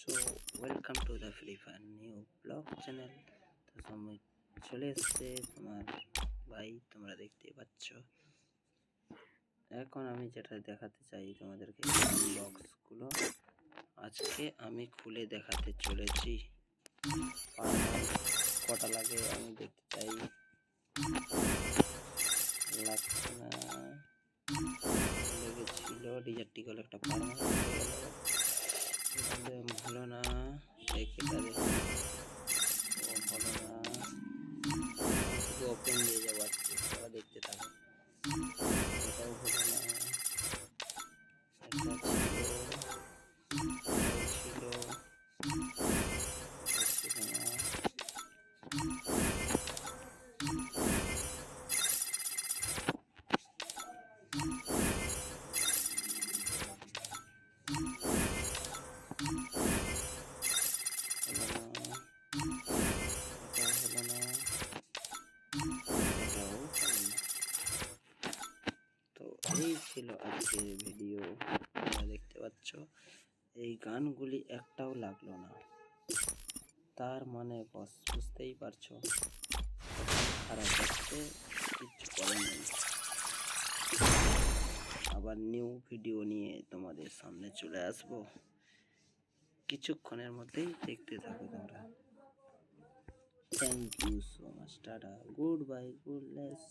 So welcome to the free fire new blog channel. তো সময় চলে এসছে তোমার ভাই, তোমরা দেখতে পাচ্ছ। এখন আমি যেটা দেখাতে চাই তোমাদেরকে বক্সগুলো আজকে আমি খুলে দেখাতে চলেছি। কটা লাগে আমি দেখতে চাই, লাগছে না, লেগেছিল ডিজার্টিকল একটা হলো না, কেটে হলো না, শুধু ওপেন দিয়ে যাবো আজকে, তারা দেখতে থাকো। এটাও হলো না, এটা ছিল না, তো এই ছিল আজকের ভিডিও। তোমরা দেখতে পাচ্ছ এই গানগুলি একটাও লাগলো না, তার মানে বস বুঝতেই পারছো খারাপ হচ্ছে, কিচ্ছু করার নেই। আবার নিউ ভিডিও নিয়ে তোমাদের সামনে চলে আসবো কিছুক্ষণের মধ্যেই, দেখতে থাকো তোমরা। Thank you so much, tata, good bye, good less.